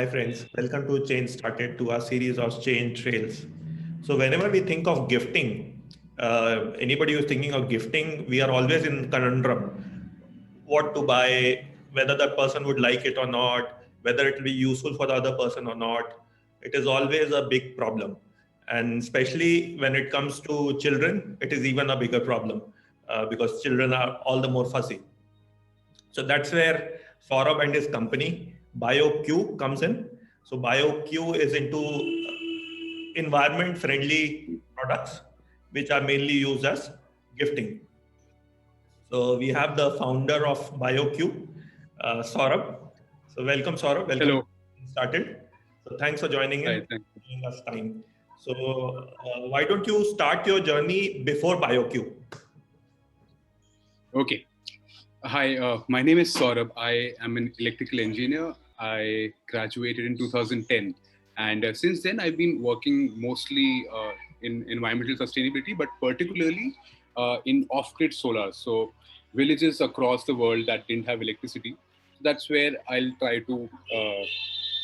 Hi friends, welcome to Change Started, to our series of Change Trails. So whenever we think of gifting, anybody who's thinking of gifting, we are always in conundrum. What to buy, whether that person would like it or not, whether it will be useful for the other person or not. It is always a big problem. And especially when it comes to children, it is even a bigger problem because children are all the more fussy. So that's where Saurabh and his company bioQ comes in. So bioQ is into environment friendly products which are mainly used as gifting. So we have the founder of bioQ, Saurabh. So welcome Saurabh, welcome Hello. to Started. So thanks for joining Hi, in, thank giving us time. So why don't you start your journey before bioQ? Okay. Hi, my name is Saurabh. I am an electrical engineer. I graduated in 2010. And since then, I've been working mostly in environmental sustainability, but particularly in off-grid solar. So villages across the world that didn't have electricity. That's where I'll try to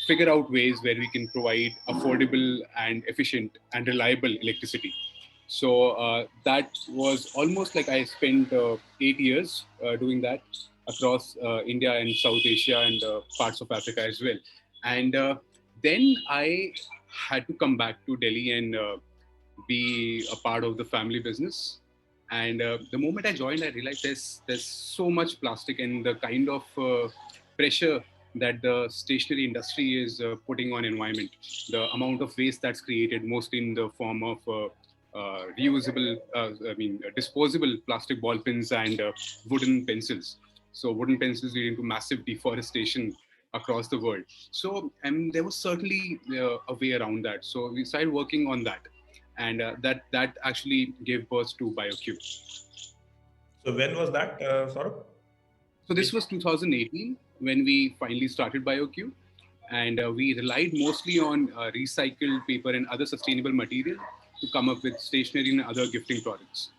figure out ways where we can provide affordable and efficient and reliable electricity. So that was almost like I spent 8 years doing that across India and South Asia and parts of Africa as well. And then I had to come back to Delhi and be a part of the family business. And the moment I joined, I realized there's so much plastic and the kind of pressure that the stationery industry is putting on environment. The amount of waste that's created, mostly in the form of disposable plastic ball pens and wooden pencils. So wooden pencils leading to massive deforestation across the world. So and there was certainly a way around that. So we started working on that, and that actually gave birth to bioQ. So when was that, Saurabh? So this was 2018 when we finally started bioQ, and we relied mostly on recycled paper and other sustainable material to come up with stationery and other gifting products.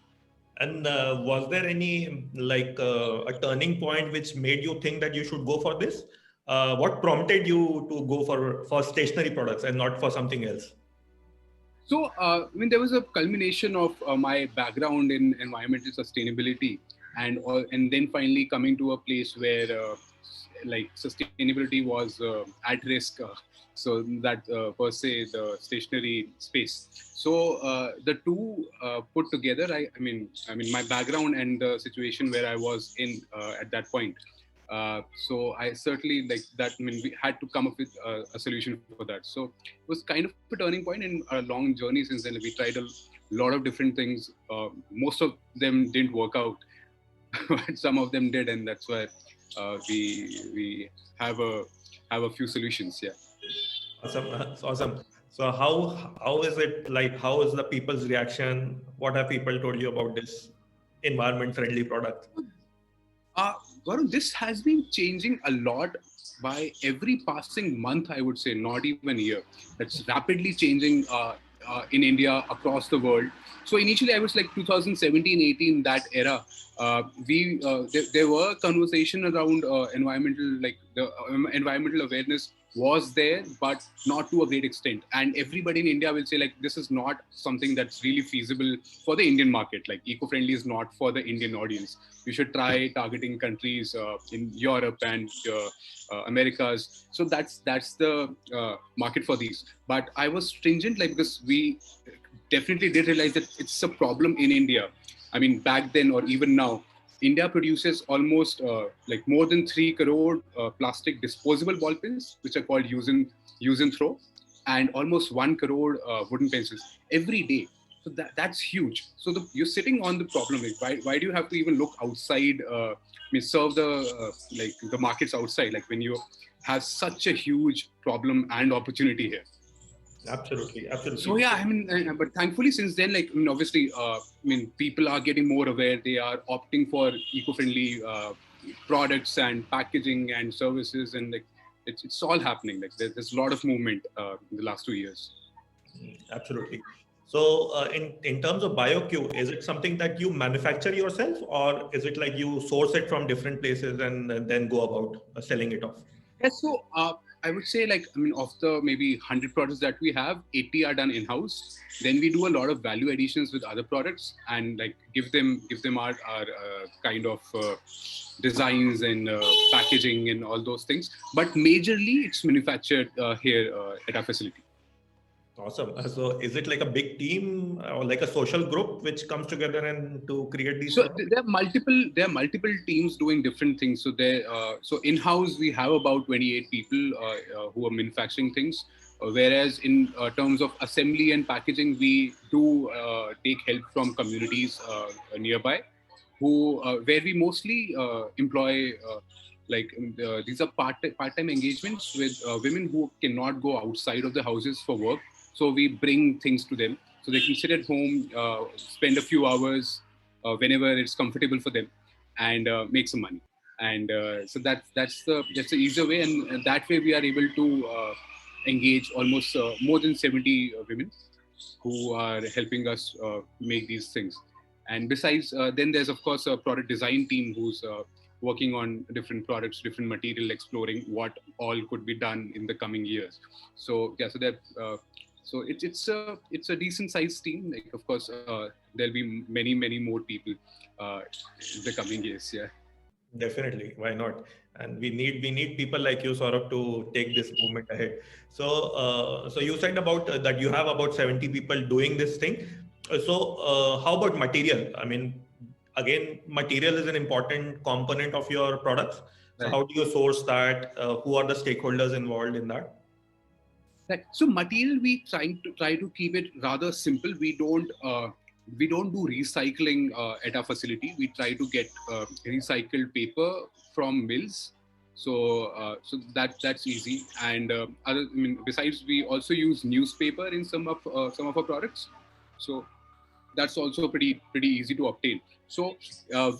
And was there any a turning point which made you think that you should go for this? What prompted you to go for stationery products and not for something else? So, there was a culmination of my background in environmental sustainability, and then finally coming to a place where like sustainability was at risk. So that per se the stationery space. So the two put together, I mean, my background and the situation where I was in at that point. So I certainly like that. I mean, we had to come up with a solution for that. So it was kind of a turning point in a long journey since then. We tried a lot of different things. Most of them didn't work out, but some of them did, and that's why we have a few solutions. Yeah. Awesome, that's awesome. So how is it like? How is the people's reaction? What have people told you about this environment friendly product? Uh, Varun, this has been changing a lot by every passing month, I would say, not even year. That's rapidly changing in India, across the world. So initially, I was like 2017, 18, that era. There were conversation around environmental, like the environmental awareness was there, but not to a great extent. And everybody in India will say like, this is not something that's really feasible for the Indian market. Like eco-friendly is not for the Indian audience. You should try targeting countries in Europe and Americas. So that's the market for these. But I was stringent, like, because we definitely did realize that it's a problem in India. I mean, back then or even now, India produces almost like more than 3 crore plastic disposable ball pens, which are called use and throw, and almost 1 crore wooden pencils every day. So that's huge. So you're sitting on the problem. Like, why do you have to even look outside? Serve the like the markets outside. Like when you have such a huge problem and opportunity here. Absolutely, So absolutely. yeah, but thankfully since then, like, obviously, people are getting more aware. They are opting for eco-friendly products and packaging and services, and like it's all happening. Like there's a lot of movement in the last 2 years. Absolutely. So, in terms of bioQ, is it something that you manufacture yourself, or is it like you source it from different places and then go about selling it off? Yes, so I would say, like, I mean, of the maybe 100 products that we have, 80 are done in-house. Then we do a lot of value additions with other products and like give them our kind of designs and packaging and all those things. But majorly, it's manufactured here at our facility. Awesome. So is it like a big team or like a social group which comes together and to create these So products? there are multiple teams doing different things. So so in-house we have about 28 people who are manufacturing things. Whereas in terms of assembly and packaging, we do take help from communities nearby, who where we mostly employ these are part-time engagements with women who cannot go outside of the houses for work. So we bring things to them so they can sit at home, spend a few hours whenever it's comfortable for them, and make some money. And so that's the easier way, and that way we are able to engage almost more than 70 women who are helping us make these things. And besides, then there's of course a product design team who's working on different products, different material, exploring what all could be done in the coming years. So yeah, so that it's a decent sized team. Like of course, there'll be many more people uh, in the coming years. Yeah. Definitely, why not? And we need people like you, Saurabh, to take this movement ahead. So you said about that you have about 70 people doing this thing. How about material? I mean, again, material is an important component of your products. So Right. how do you source that? Who are the stakeholders involved in that? Right. So material, we try to keep it rather simple. We don't do recycling at our facility. We try to get recycled paper from mills. So that's easy. And besides, we also use newspaper in some of our products. So that's also pretty easy to obtain. So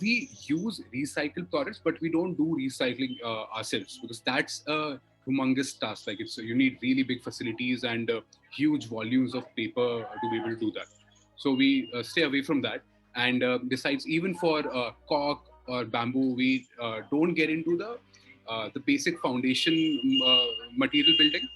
we use recycled products, but we don't do recycling ourselves, because that's a humongous task. Like you need really big facilities and huge volumes of paper to be able to do that. So we stay away from that. And besides, even for cork or bamboo, we don't get into the basic foundation material building.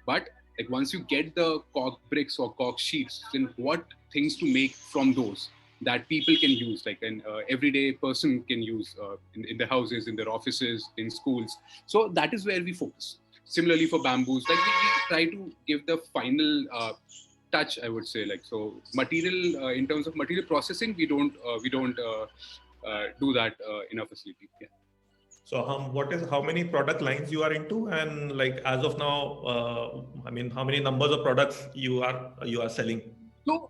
But like once you get the cork bricks or cork sheets, then what things to make from those that people can use, like an everyday person can use in their houses, in their offices, in schools. So that is where we focus. Similarly for bamboos, like we try to give the final touch, I would say. Like, so material, in terms of material processing, we don't do that in our facility. Yeah. So how many product lines you are into, and like as of now, I mean, how many numbers of products you are selling? So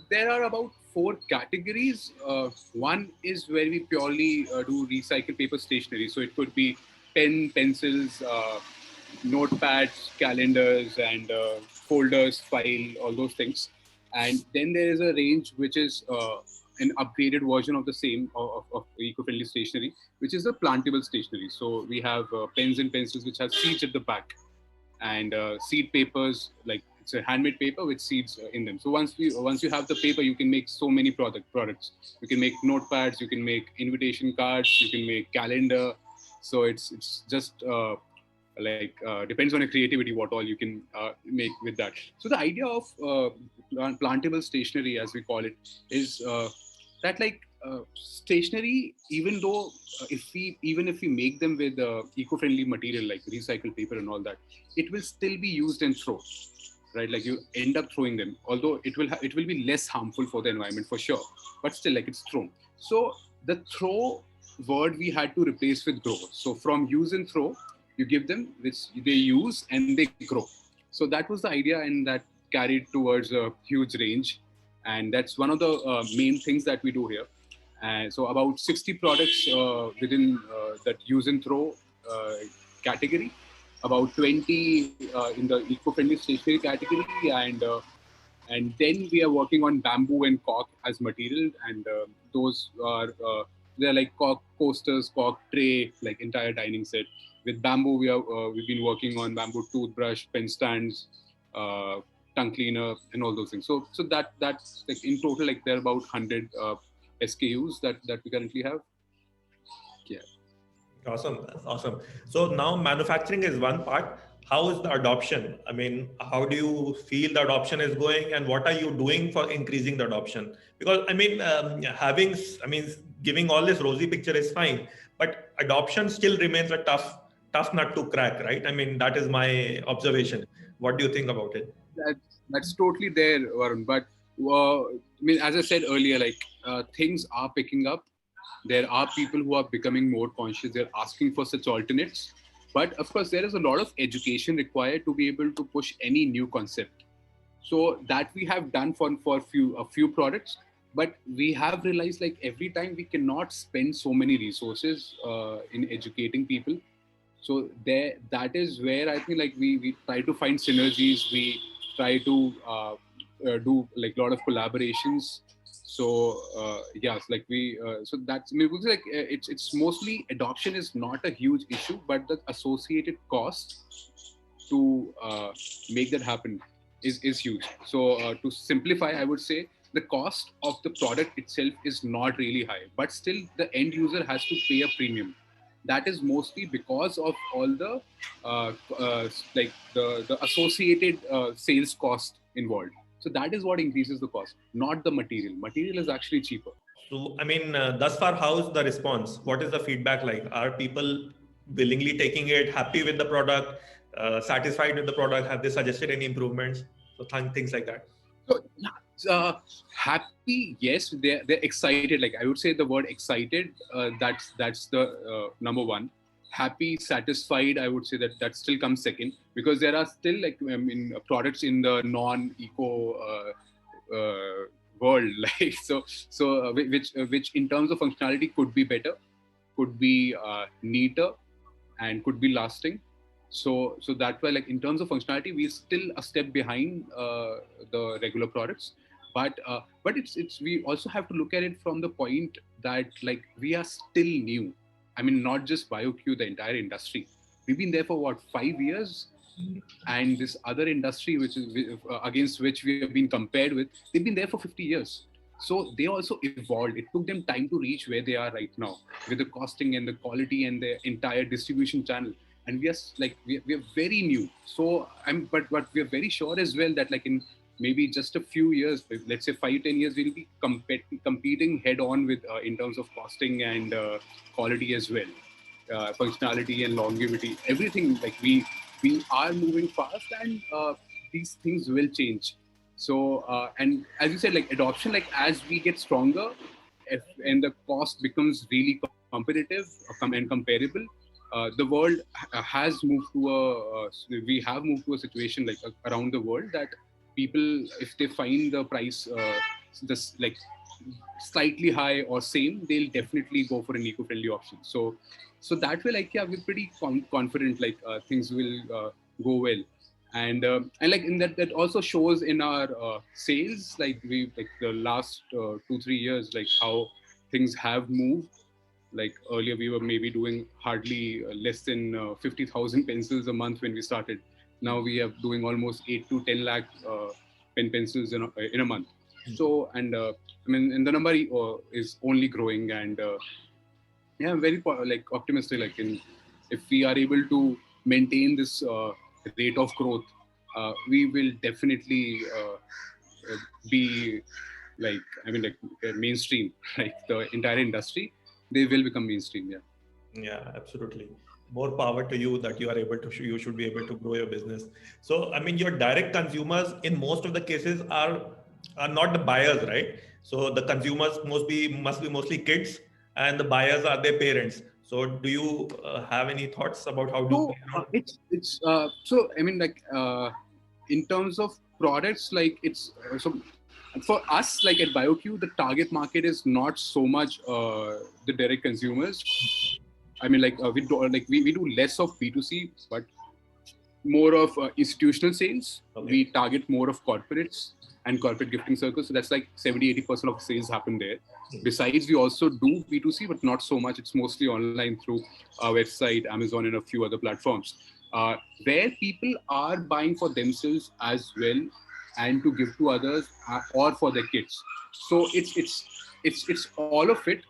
there are about four categories. One is where we purely do recycled paper stationery. So it could be pen, pencils, notepads, calendars, and folders, file, all those things. And then there is a range which is an upgraded version of the same of eco-friendly stationery, which is the plantable stationery. So we have pens and pencils which have seeds at the back, and seed papers, like it's a handmade paper with seeds in them. So once you have the paper, you can make so many products. You can make notepads, you can make invitation cards, you can make calendar. So it's just depends on your creativity what all you can make with that. So the idea of plantable stationery, as we call it, is that stationery, even though if we make them with eco-friendly material like recycled paper and all that, it will still be used and thrown, right? Like you end up throwing them, although it will be less harmful for the environment for sure, but still, like, it's thrown. So the throw word we had to replace with grow. So from use and throw, you give them, which they use and they grow. So that was the idea, and that carried towards a huge range. And that's one of the main things that we do here. So about 60 products within that use and throw category, about 20 in the eco-friendly stationery category, and then we are working on bamboo and cork as material, and those are they're like cork coasters, cork tray, like entire dining set. With bamboo, we've been working on bamboo toothbrush, pen stands, tongue cleaner, and all those things. So that's like in total, like there are about 100 SKUs that we currently have. Yeah. Awesome, awesome. So now manufacturing is one part. how is the adoption? I mean, how do you feel the adoption is going, and what are you doing for increasing the adoption? Because I mean, giving all this rosy picture is fine, but adoption still remains a tough nut to crack, right? I mean, that is my observation. What do you think about it? That's totally there, Varun. But I mean, as I said earlier, like things are picking up. There are people who are becoming more conscious. They're asking for such alternates. But of course, there is a lot of education required to be able to push any new concept. So that we have done for a few products, but we have realized like every time we cannot spend so many resources in educating people. So there, that is where I think like we try to find synergies. We try to do like a lot of collaborations. So yes, like so that's, I mean, because like it's mostly adoption is not a huge issue, but the associated cost to make that happen is huge. So to simplify, I would say the cost of the product itself is not really high, but still the end user has to pay a premium. That is mostly because of all the like the associated sales cost involved. So that is what increases the cost, not the material. Material is actually cheaper. So, I mean, thus far, how's the response? What is the feedback like? Are people willingly taking it, happy with the product, satisfied with the product? Have they suggested any improvements? So, things like that. So, happy, yes, they're excited. Like I would say the word excited. That's the number one. Happy, satisfied. I would say that still comes second, because there are still like, I mean, products in the non-eco world, like which in terms of functionality could be better, could be neater, and could be lasting. So that's why, like in terms of functionality, we're still a step behind the regular products. But it's we also have to look at it from the point that like we are still new. I mean, not just bioQ, the entire industry. We've been there for what, 5 years, and this other industry, which is against which we have been compared with, they've been there for 50 years. So they also evolved. It took them time to reach where they are right now, with the costing and the quality and the entire distribution channel. And we are like we are very new. So but we are very sure as well that like in maybe just a few years, let's say 5-10 years, we'll be competing head on with in terms of costing and quality as well, functionality and longevity, everything. Like we are moving fast, and these things will change. So and as you said, like adoption, like as we get stronger, and the cost becomes really competitive and comparable, the world has moved to we have moved to a situation like around the world that people, if they find the price this like slightly high or same, they'll definitely go for an eco-friendly option. So that way, like, yeah, we're pretty confident like things will go well. And like in that also shows in our sales, like we like the last 2-3 years, like how things have moved. Like earlier we were maybe doing hardly less than 50,000 pencils a month when we started. Now we are doing almost 8 to 10 lakh pen pencils in a month. So, and I mean, and the number is only growing. And yeah, I'm very like optimistic. Like if we are able to maintain this rate of growth, we will definitely be like, I mean, like mainstream. Like the entire industry, they will become mainstream. Yeah. Yeah, absolutely. More power to you that you are able to, you should be able to grow your business. So, I mean, your direct consumers in most of the cases are not the buyers, right? So the consumers must be mostly kids, and the buyers are their parents. So, do you have any thoughts about how do you So play around? it's so I mean, like in terms of products, like it's so for us, like at bioQ, the target market is not so much the direct consumers. I mean, like we do less of B2C, but more of institutional sales. Okay. We target more of corporates and corporate gifting circles. So that's like 70-80% of sales happen there. Besides, we also do B2C, but not so much. It's mostly online through our website, Amazon, and a few other platforms, where people are buying for themselves as well, and to give to others or for their kids. So it's all of it.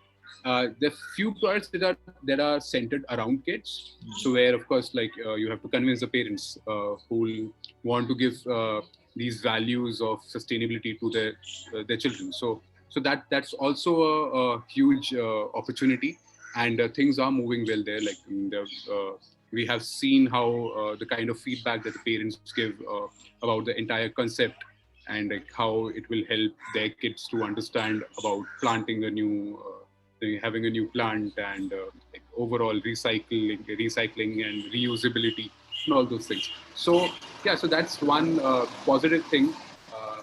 there are few products that are centered around kids. So where, of course, like you have to convince the parents who will want to give these values of sustainability to their children. So that's also a huge opportunity, and things are moving well there. Like we have seen how the kind of feedback that the parents give about the entire concept, and like how it will help their kids to understand about planting a new having a new plant, and like overall recycling and reusability and all those things. So yeah, so that's one positive thing. uh,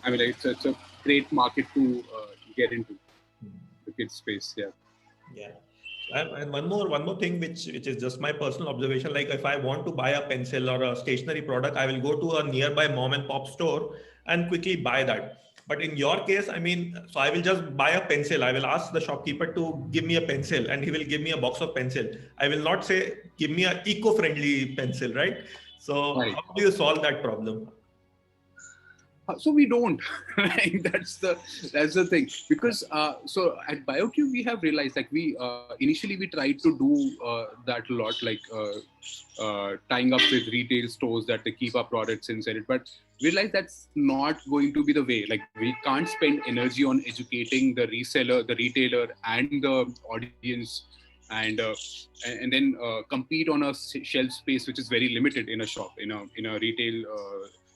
I mean, like, it's a great market to get into, the kids space. Yeah. Yeah. And one more thing which is just my personal observation. Like if I want to buy a pencil or a stationery product, I will go to a nearby mom and pop store and quickly buy that. But in your case, I mean, so I will just buy a pencil. I will ask the shopkeeper to give me a pencil and he will give me a box of pencil. I will not say give me a eco-friendly pencil, right? So Right. how do you solve that problem? So we don't. Right? That's the thing, because so at bioQ we have realized, like, we initially we tried to do that a lot, like tying up with retail stores that they keep our products and sell it, but we realized that's not going to be the way. Like, we can't spend energy on educating the reseller, the retailer, and the audience, and and then compete on a shelf space which is very limited in a shop, in a retail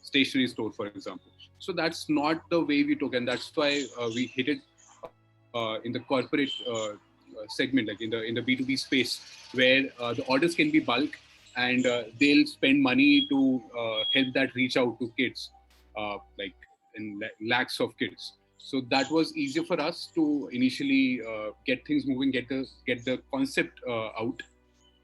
stationery store, for example. So that's not the way we took, and that's why we hit it in the corporate segment, like in the B2B space, where the orders can be bulk, and they'll spend money to help that reach out to kids, like in lakhs of kids. So that was easier for us to initially get things moving, get the concept out,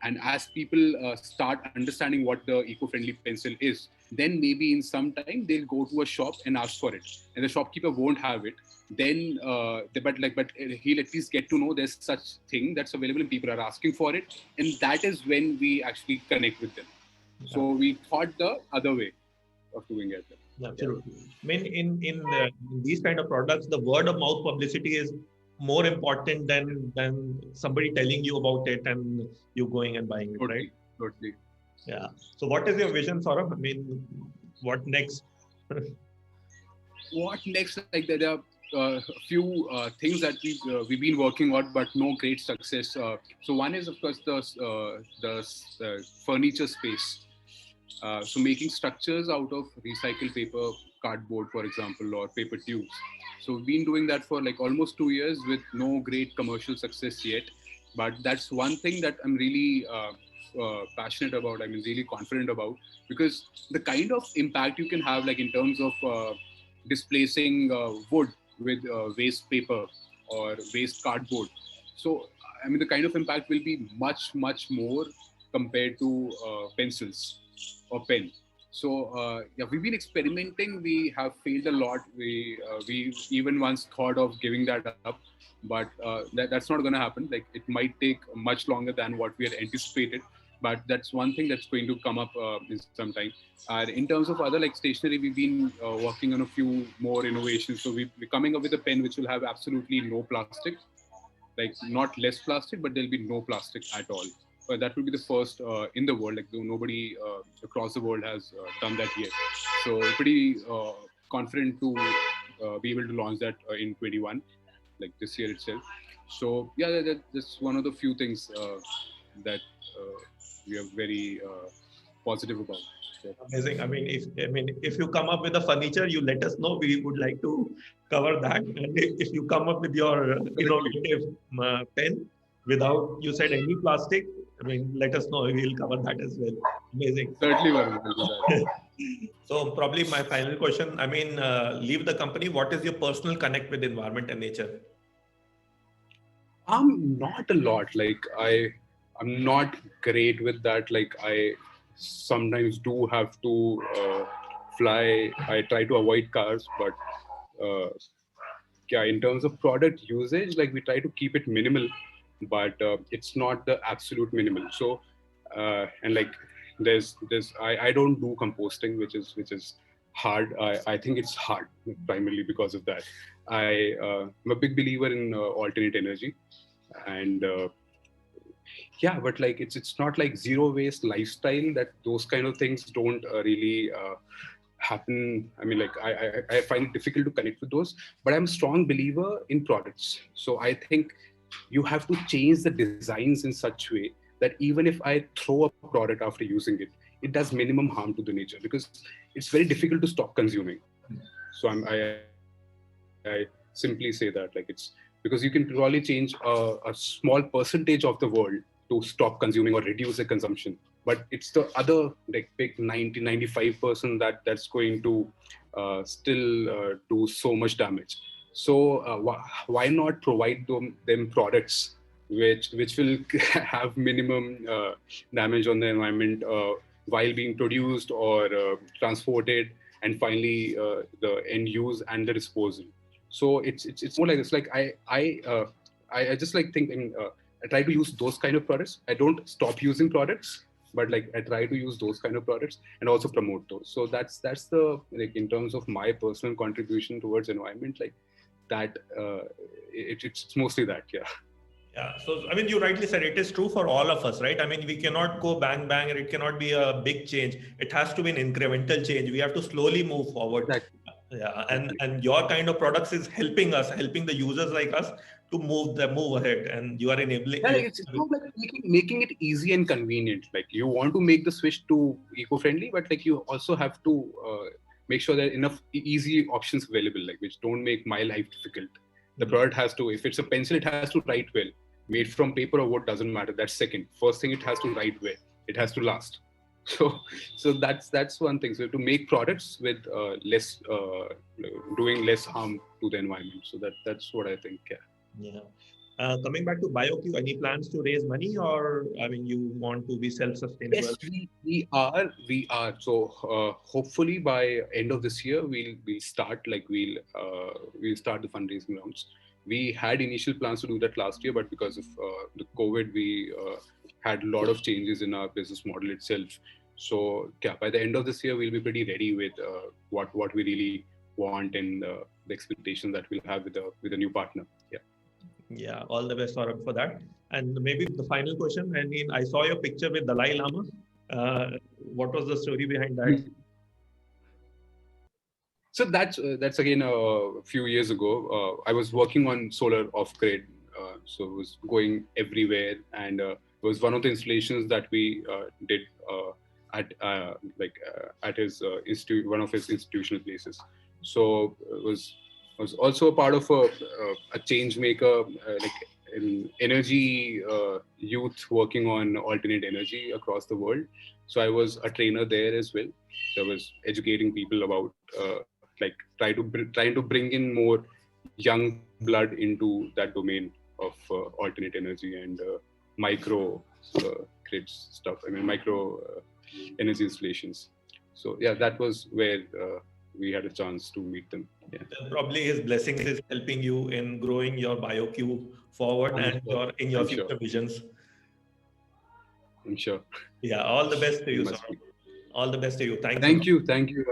and as people start understanding what the eco-friendly pencil is, then maybe in some time they'll go to a shop and ask for it, and the shopkeeper won't have it. Then but he'll at least get to know there's such thing that's available and people are asking for it, and that is when we actually connect with them. Yeah. So we thought the other way of doing it. Yeah. Absolutely. I mean, in these kind of products, the word of mouth publicity is more important than somebody telling you about it and you going and buying it, right? Totally. Totally. Yeah. So, what is your vision, Saurabh? I mean, what next? What next? Like, there are a few things that we've been working on, but no great success. So one is, of course, the furniture space. So making structures out of recycled paper, cardboard, for example, or paper tubes. So we've been doing that for like almost 2 years with no great commercial success yet. But that's one thing that I'm really passionate about. I'm really confident about, because the kind of impact you can have, like in terms of displacing wood with waste paper or waste cardboard. So I mean, the kind of impact will be much more compared to pencils or pen. So yeah, we've been experimenting. We have failed a lot. We even once thought of giving that up, but that's not going to happen. Like, it might take much longer than what we had anticipated. But that's one thing that's going to come up in some time. In terms of other, like stationery, we've been working on a few more innovations. So we're coming up with a pen which will have absolutely no plastic, like not less plastic, but there'll be no plastic at all. But that will be the first in the world. Like, nobody across the world has done that yet. So pretty confident to be able to launch that in 21, like this year itself. So yeah, that's one of the few things that we are very positive about. So, Amazing. I mean, if you come up with a furniture, you let us know. We would like to cover that. And if you come up with your correctly. innovative pen without you said any plastic, I mean, let us know. We will cover that as well. Amazing. Certainly, Varun, will do that. So probably my final question. I mean, leave the company. What is your personal connect with environment and nature? Not a lot. Like, I'm not great with that. Like, I sometimes do have to fly. I try to avoid cars, but uh, yeah, in terms of product usage, like, we try to keep it minimal, but it's not the absolute minimal. So, and like, I don't do composting, which is hard. I think it's hard primarily because of that. I'm a big believer in alternate energy. And yeah, but like it's not like zero waste lifestyle, that those kind of things don't really happen. I mean, like I find it difficult to connect with those, but I'm a strong believer in products. So I think you have to change the designs in such way that even if I throw a product after using it, it does minimum harm to the nature, because it's very difficult to stop consuming. So I simply say that, like, it's because you can probably change a small percentage of the world to stop consuming or reduce the consumption, but it's the other, like, big 90-95% that's going to still do so much damage. So why not provide them products which will have minimum damage on the environment while being produced or transported, and finally the end use and the disposal. So it's more like, it's like I just like thinking, I try to use those kind of products. I don't stop using products, but like I try to use those kind of products and also promote those. So that's the, like, in terms of my personal contribution towards environment, like that it's mostly that. Yeah. Yeah. So, I mean, you rightly said it is true for all of us, right? I mean, we cannot go bang, bang, and it cannot be a big change. It has to be an incremental change. We have to slowly move forward. Exactly. Yeah. Exactly. And your kind of products is helping us, helping the users like us to move ahead. And you are enabling Yeah, you. like it's not like making it easy and convenient. Like, you want to make the switch to eco-friendly, but like you also have to make sure there are enough easy options available, like which don't make my life difficult. The product has to, if it's a pencil, it has to write well. Made from paper or wood doesn't matter. That's second. First thing, it has to write well. It has to last. So, so that's one thing. So to make products with less, doing less harm to the environment. So that's what I think. Yeah. Yeah. Coming back to bioQ, any plans to raise money, or I mean, you want to be self-sustainable? Yes, we are. So hopefully by end of this year, we'll start, like, we'll start the fundraising rounds. We had initial plans to do that last year, but because of the COVID, we had a lot of changes in our business model itself. So yeah, by the end of this year, we'll be pretty ready with what we really want, and the expectations that we'll have with a new partner. Yeah. Yeah, all the best, Saurabh, for that. And maybe the final question. I mean, I saw your picture with Dalai Lama. What was the story behind that? So that's again a few years ago. I was working on solar off grid, so it was going everywhere, and it was one of the installations that we did at his one of his institutional places. So it was also a part of a change maker, like in energy youth working on alternate energy across the world. So I was a trainer there as well. So I was educating people about like trying to bring in more young blood into that domain of alternate energy and micro grids stuff. I mean, micro energy installations. So yeah, that was where we had a chance to meet them. Yeah. Then probably his blessings is helping you in growing your bioQ forward I'm and sure. your in your I'm sure. future visions. I'm sure. Yeah, all the best to It you, must Saurabh. be. All the best to you. Thanks a Thank lot. you. Thank you.